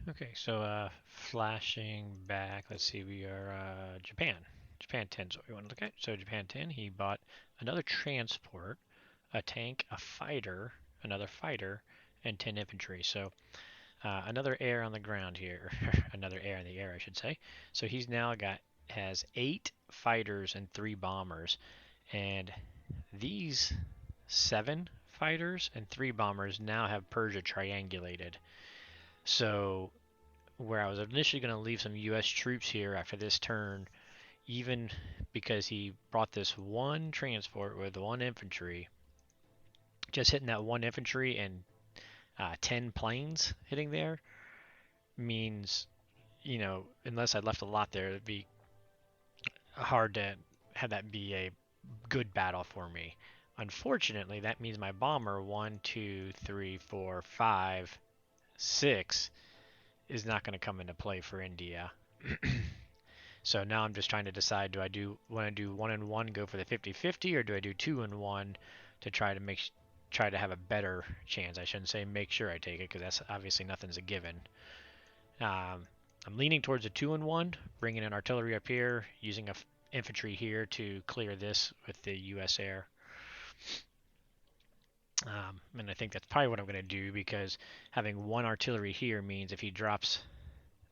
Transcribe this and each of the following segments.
Okay, so flashing back, let's see, we are Japan. Japan 10 is what we want to look at. So Japan 10, he bought another transport, a tank, a fighter, another fighter, and 10 infantry. So another air on the ground here, another air in the air, I should say. So he's now has 8 fighters and 3 bombers, and these 7 fighters and 3 bombers now have Persia triangulated. So where I was initially going to leave some U.S. troops here after this turn, even because he brought this one transport with 1 infantry, just hitting that 1 infantry and 10 planes hitting there means, unless I left a lot there, it'd be hard to have that be a good battle for me. Unfortunately, that means my bomber, 1, 2, 3, 4, 5, 6, is not going to come into play for India. So now I'm just trying to decide, do I want to do 1 and 1, go for the 50-50, or do I do 2 and 1 to try to have a better chance? I shouldn't say make sure I take it, because that's obviously nothing's a given. I'm leaning towards a 2 and 1, bringing in artillery up here, using infantry here to clear this with the U.S. air. And I think that's probably what I'm going to do, because having 1 artillery here means if he drops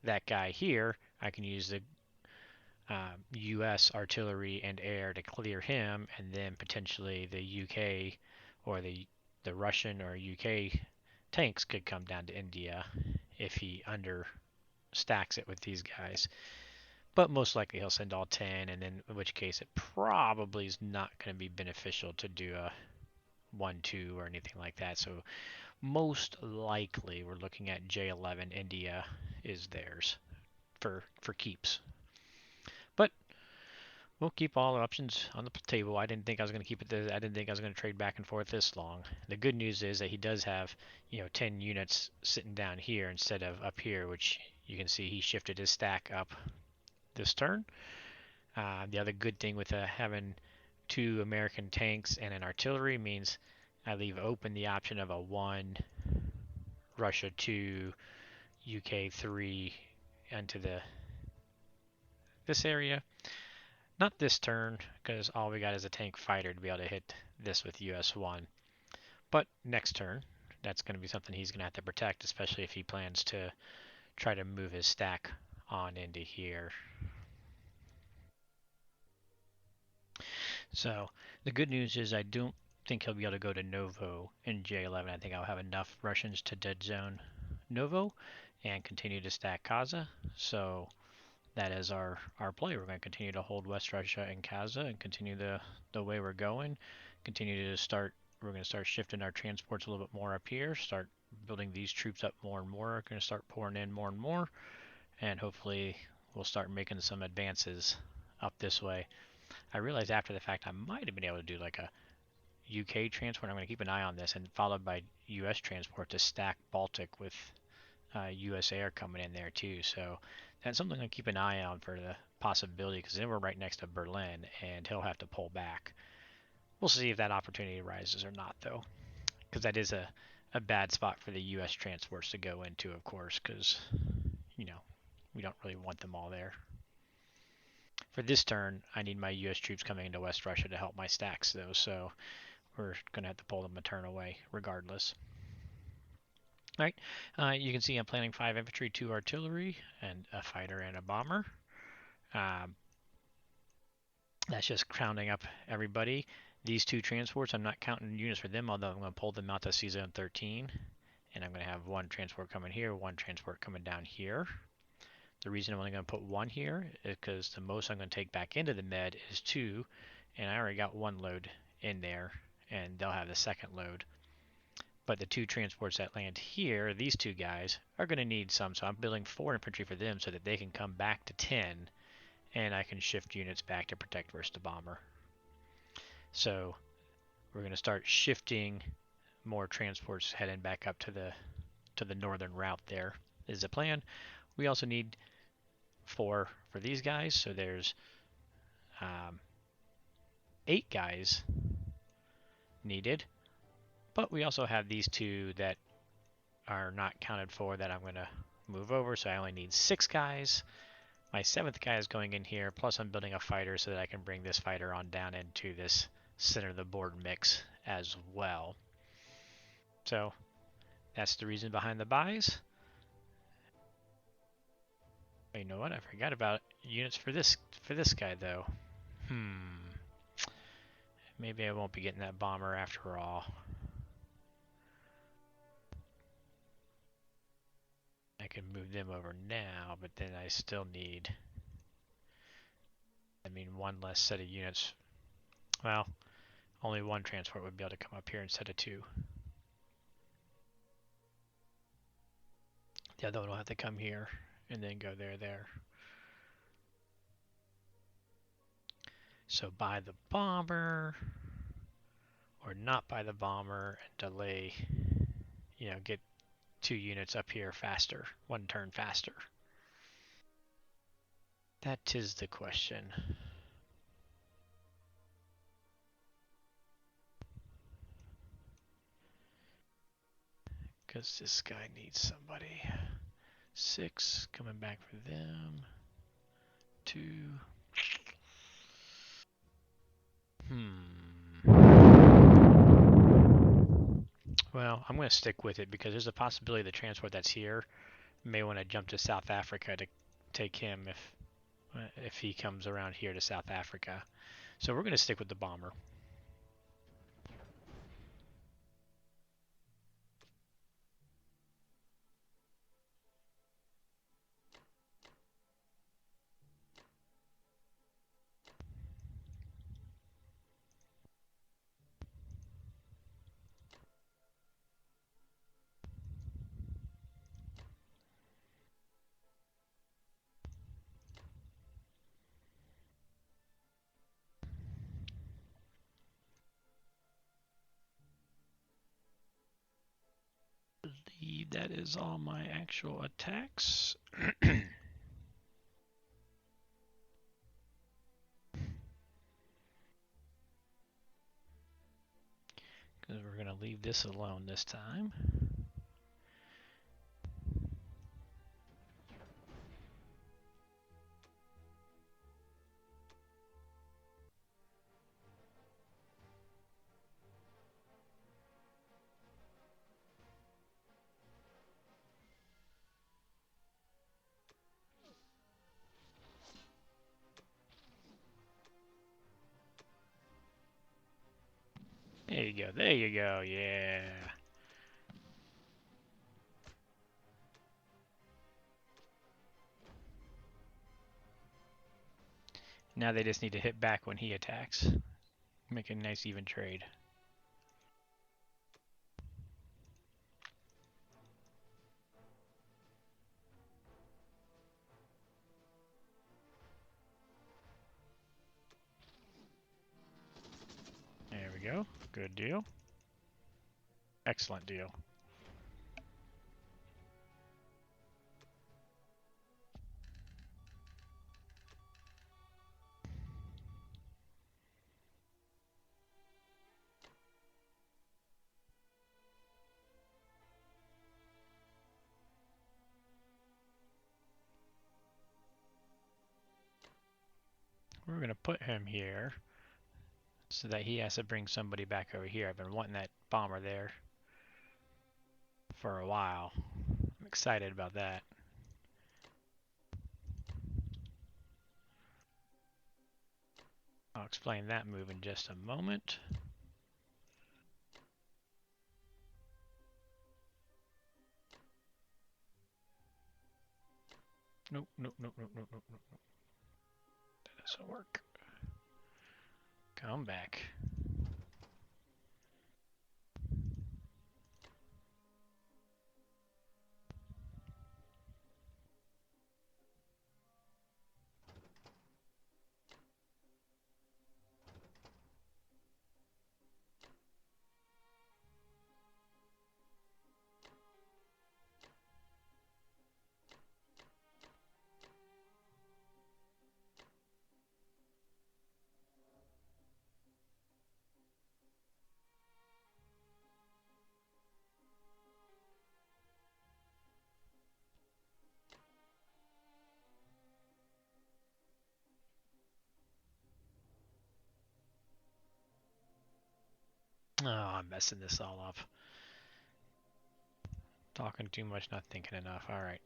that guy here, I can use the U.S. artillery and air to clear him, and then potentially the UK or the Russian or UK tanks could come down to India if he understacks it with these guys. But most likely he'll send all 10, and then in which case it probably is not going to be beneficial to do a 1-2 or anything like that. So most likely we're looking at J11. India is theirs for keeps. But we'll keep all our options on the table. I didn't think I was going to keep it this. I didn't think I was going to trade back and forth this long. The good news is that he does have, 10 units sitting down here instead of up here, which you can see he shifted his stack up this turn. The other good thing with having 2 American tanks and an artillery means I leave open the option of a 1, Russia 2, UK 3 into this area. Not this turn, because all we got is a tank fighter to be able to hit this with US1. But next turn, that's going to be something he's going to have to protect, especially if he plans to try to move his stack on into here. So the good news is I don't think he'll be able to go to Novo in J11. I think I'll have enough Russians to dead zone Novo and continue to stack Kaza. So that is our play. We're going to continue to hold West Russia and Kaza and continue the way we're going. Continue to start. We're going to start shifting our transports a little bit more up here. Start building these troops up more and more. We're going to start pouring in more and more, and hopefully we'll start making some advances up this way. I realized after the fact I might have been able to do like a UK transport. I'm going to keep an eye on this, and followed by US transport to stack Baltic with US air coming in there too. So that's something to keep an eye on for the possibility, because then we're right next to Berlin and he'll have to pull back. We'll see if that opportunity arises or not, though, because that is a bad spot for the US transports to go into, of course, because, we don't really want them all there. For this turn, I need my US troops coming into West Russia to help my stacks, though, so we're going to have to pull them a turn away regardless. All right, you can see I'm planning 5 infantry, 2 artillery, and a fighter and a bomber. That's just rounding up everybody. These 2 transports, I'm not counting units for them, although I'm going to pull them out to C-Zone 13. And I'm going to have 1 transport coming here, 1 transport coming down here. The reason I'm only going to put 1 here is because the most I'm going to take back into the med is 2. And I already got 1 load in there, and they'll have the second load. But the 2 transports that land here, these 2 guys, are going to need some. So I'm building 4 infantry for them so that they can come back to 10. And I can shift units back to protect versus the bomber. So we're going to start shifting more transports heading back up to the northern route. There is the plan. We also need 4 for these guys, so there's 8 guys needed. But we also have these 2 that are not counted for that I'm going to move over, so I only need 6 guys. My 7th guy is going in here, plus I'm building a fighter so that I can bring this fighter on down into this center of the board mix as well. So that's the reason behind the buys. You know what? I forgot about units for this guy though. Maybe I won't be getting that bomber after all. I can move them over now, but then I still need, one less set of units. Well, only one transport would be able to come up here instead of 2. The other one will have to come here and then go there. So buy the bomber, or not buy the bomber and delay, get 2 units up here faster, 1 turn faster. That is the question. Because this guy needs somebody. 6 coming back for them. 2. Well, I'm going to stick with it because there's a possibility the transport that's here may want to jump to South Africa to take him if he comes around here to South Africa. So we're going to stick with the bomber. I believe that is all my actual attacks. Because we're going to leave this alone this time. There you go. There you go. Yeah. Now they just need to hit back when he attacks. Make a nice even trade. There we go. Good deal. Excellent deal. We're going to put him here so that he has to bring somebody back over here. I've been wanting that bomber there for a while. I'm excited about that. I'll explain that move in just a moment. Nope. That doesn't work. Come back. Oh, I'm messing this all up. Talking too much, not thinking enough. All right.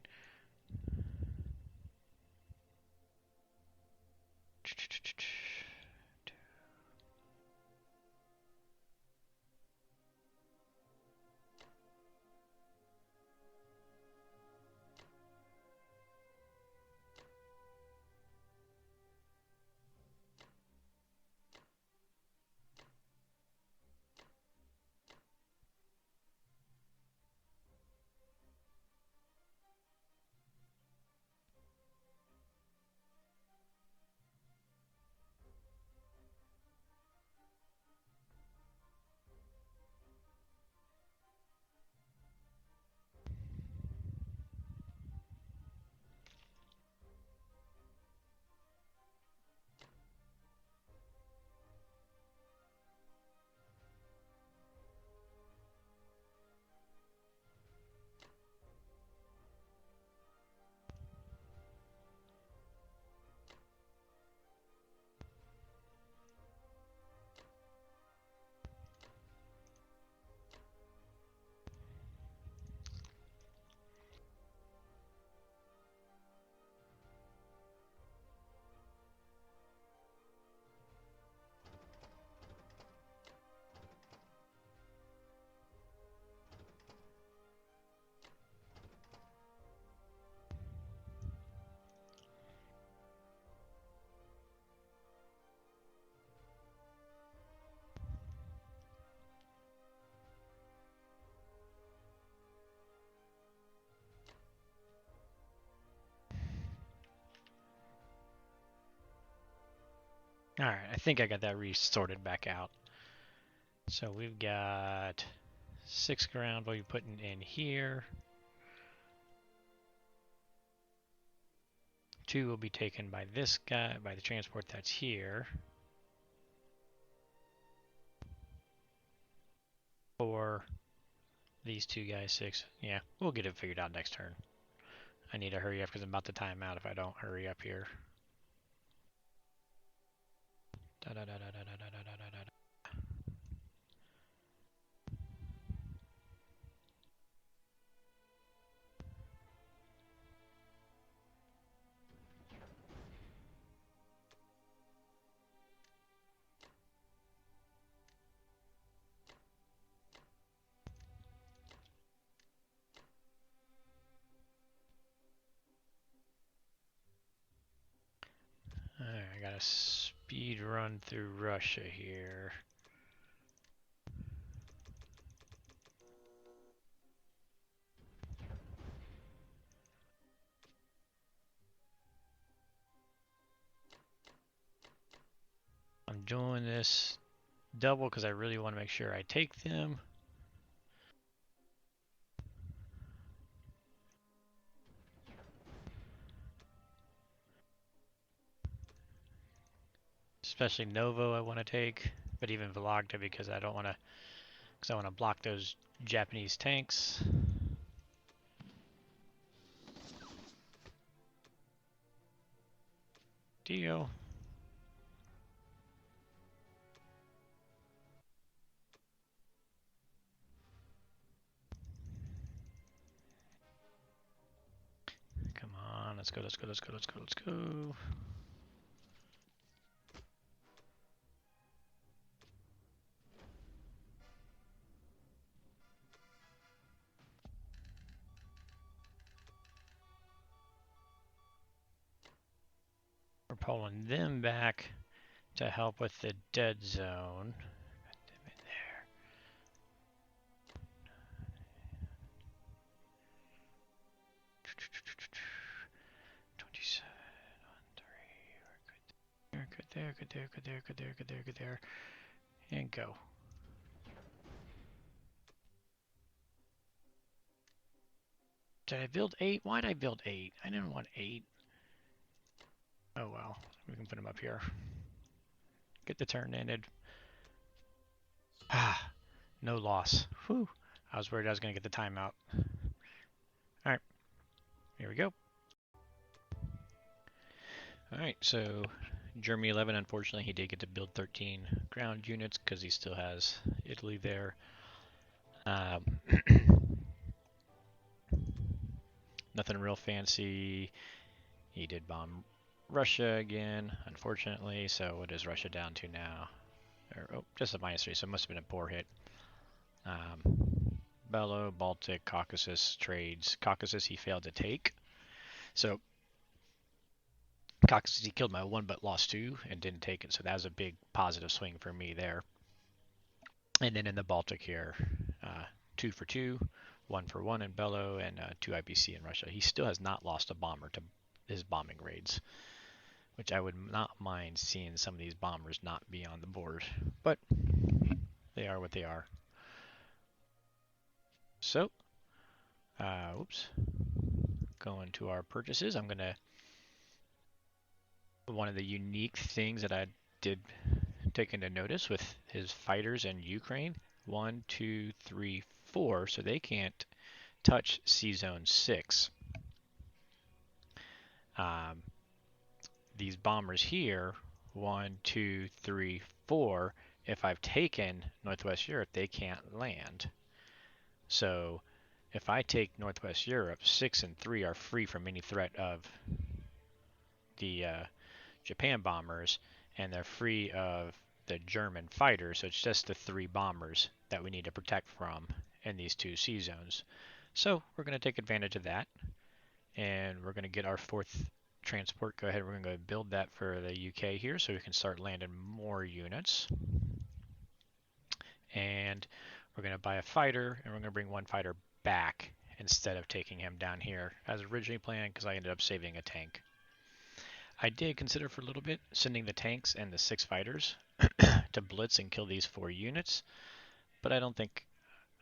All right, I think I got that resorted back out. So we've got 6 ground we'll be putting in here. 2 will be taken by this guy, by the transport that's here. 4, these 2 guys, 6. Yeah, we'll get it figured out next turn. I need to hurry up because I'm about to time out if I don't hurry up here. Da, da, da, da, da, da, da, da, da. Alright, I got a speed run through Russia here. I'm doing this double because I really want to make sure I take them. Especially Novo I want to take, but even Vologda because I don't want to, because I want to block those Japanese tanks. Deal. Come on, let's go, let's go, let's go, let's go, let's go. We're pulling them back to help with the dead zone. Got them in there. 27 on 3. We're good there, good there, good there, good there, good there, good there. And go. Did I build 8? Why did I build 8? I didn't want 8. Oh well, we can put them up here. Get the turn ended. Ah, no loss. Whew. I was worried I was going to get the timeout. Alright, here we go. Alright, so Germany 11, unfortunately, he did get to build 13 ground units because he still has Italy there. Um, nothing real fancy. He did bomb Russia again, unfortunately. So what is Russia down to now? Oh, just a -3, so it must have been a poor hit. Belo, Baltic, Caucasus trades. Caucasus he failed to take. So Caucasus he killed my one but lost two and didn't take it. So that was a big positive swing for me there. And then in the Baltic here, 2 for 2, 1 for 1 in Belo, and 2 IBC in Russia. He still has not lost a bomber to his bombing raids, which I would not mind seeing some of these bombers not be on the board. But they are what they are. So, whoops. Going to our purchases, I'm going to... One of the unique things that I did take into notice with his fighters in Ukraine, 1, 2, 3, 4, so they can't touch C-Zone 6. These bombers here, 1, 2, 3, 4, if I've taken Northwest Europe, they can't land. So if I take Northwest Europe, 6 and 3 are free from any threat of the Japan bombers, and they're free of the German fighters, so it's just the 3 bombers that we need to protect from in these 2 sea zones. So we're going to take advantage of that, and we're going to get our 4th transport. Go ahead, we're going to go build that for the UK here so we can start landing more units. And we're going to buy a fighter, and we're going to bring 1 fighter back instead of taking him down here as originally planned, because I ended up saving a tank. I did consider for a little bit sending the tanks and the 6 fighters to blitz and kill these 4 units, but I don't think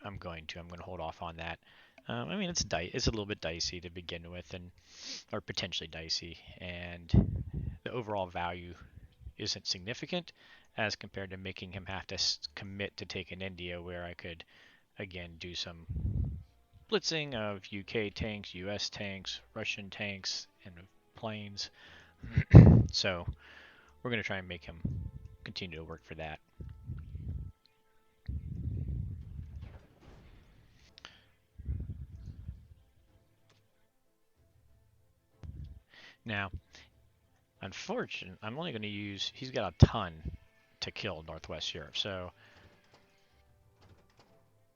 I'm going to. I'm going to hold off on that. I mean, it's a little bit dicey to begin with, or potentially dicey, and the overall value isn't significant as compared to making him have to commit to take an India, where I could again do some blitzing of UK tanks, US tanks, Russian tanks, and planes. So we're going to try and make him continue to work for that. Now, unfortunately, I'm only going to use, he's got a ton to kill Northwest Europe, so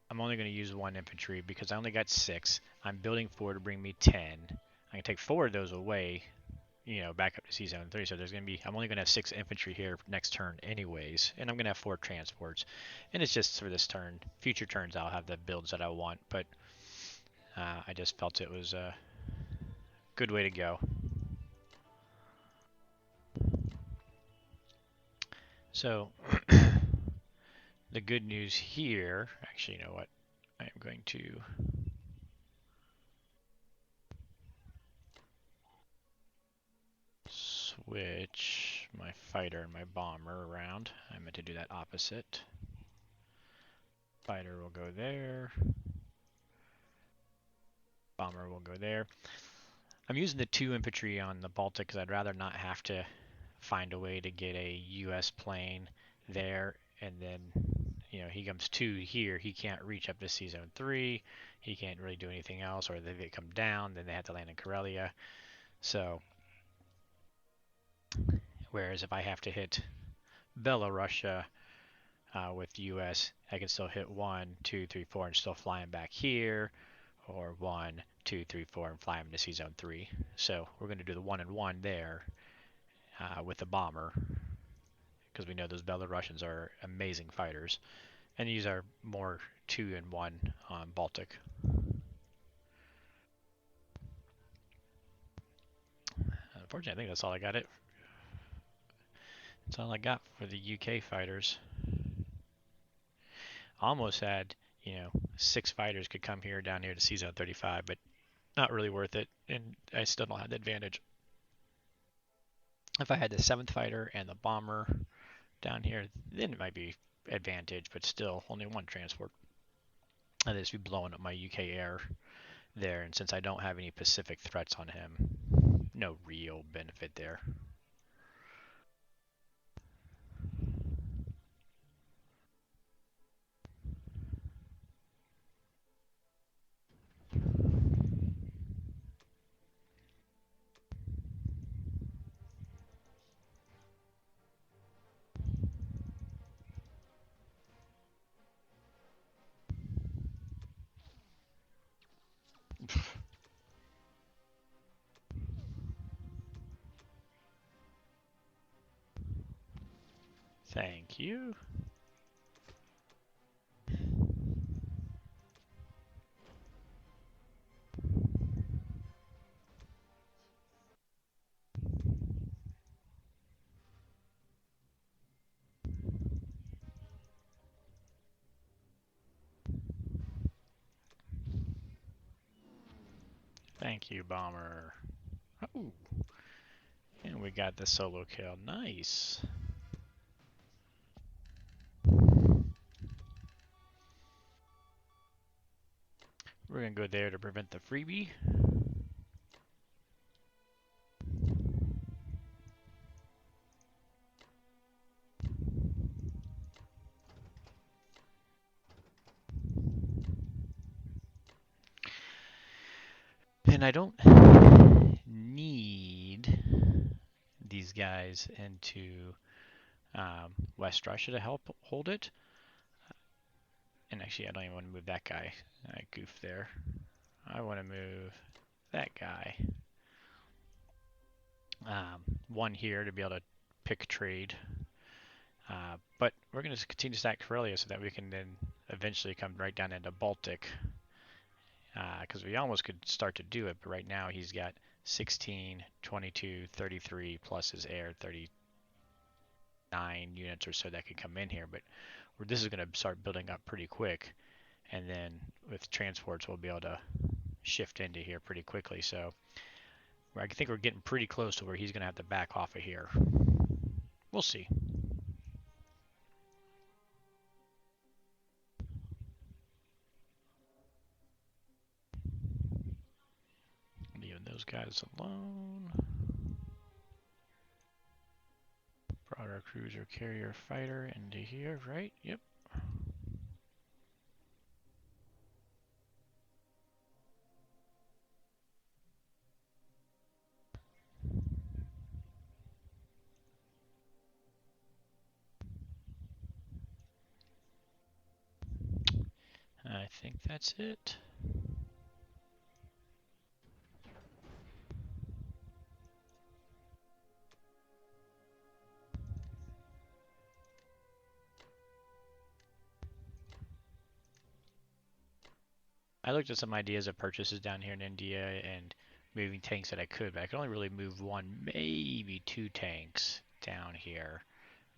I'm only going to use 1 infantry because I only got 6. I'm building 4 to bring me 10. I can take 4 of those away, back up to C-Zone 3, so I'm only going to have 6 infantry here next turn anyways, and I'm going to have 4 transports, and it's just for this turn. Future turns I'll have the builds that I want, but I just felt it was a good way to go. So, the good news here, actually, you know what? I am going to switch my fighter and my bomber around. I meant to do that opposite. Fighter will go there. Bomber will go there. I'm using the 2 infantry on the Baltic because I'd rather not have to find a way to get a US plane there, and then he comes 2 here, he can't reach up to C-Zone 3, he can't really do anything else, or if they come down, then they have to land in Karelia. So, whereas if I have to hit Belarusia with US, I can still hit 1, 2, 3, 4 and still fly him back here, or 1, 2, 3, 4 and fly him to C-Zone 3. So we're going to do the 1 and 1 there with the bomber, because we know those Belarusians are amazing fighters, and these are more 2 and 1 on Baltic. Unfortunately, I think that's all I got. That's all I got for the UK fighters. Almost had, 6 fighters could come here down here to C-Zone 35, but not really worth it, and I still don't have the advantage. If I had the 7th fighter and the bomber down here, then it might be advantage, but still only 1 transport. I'd just be blowing up my UK air there, and since I don't have any Pacific threats on him, no real benefit there. Thank you. Thank you, bomber. Oh, and we got the solo kill. Nice. We're gonna go there to prevent the freebie. And I don't need these guys into West Russia to help hold it. And actually, I don't even want to move that guy. I goofed there. I want to move that guy. One here to be able to pick a trade. But we're going to continue to stack Karelia so that we can then eventually come right down into Baltic. Because we almost could start to do it, but right now he's got 16, 22, 33 plus his air, 39 units or so that could come in here. But this is going to start building up pretty quick. And then with transports, we'll be able to shift into here pretty quickly. So I think we're getting pretty close to where he's going to have to back off of here. We'll see. Leaving those guys alone. Brought our cruiser carrier fighter into here, right? Yep. I think that's it. I looked at some ideas of purchases down here in India and moving tanks that I could, but I could only really move one, maybe two tanks down here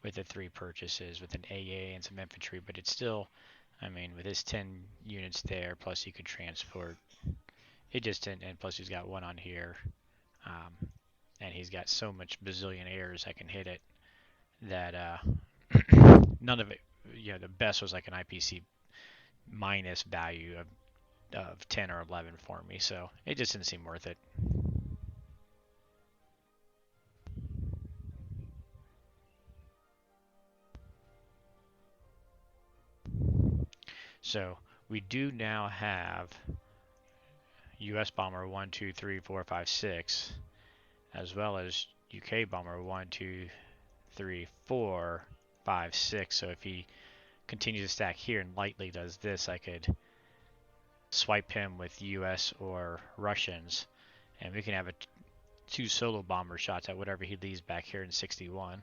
with the 3 purchases with an AA and some infantry, but it's still, I mean, with his 10 units there, plus he could transport, it just didn't, and plus he's got one on here, and he's got so much bazillion airs I can hit it that none of it, the best was like an IPC minus value of 10 or 11 for me, so it just didn't seem worth it. So we do now have US bomber 1, 2, 3, 4, 5, 6, as well as UK bomber 1, 2, 3, 4, 5, 6. So if he continues to stack here and lightly does this, I could swipe him with US or Russians, and we can have 2 solo bomber shots at whatever he leaves back here in 61.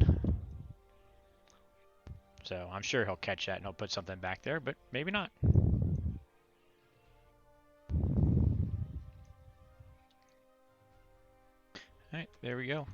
So I'm sure he'll catch that and he'll put something back there, but maybe not. Alright, there we go.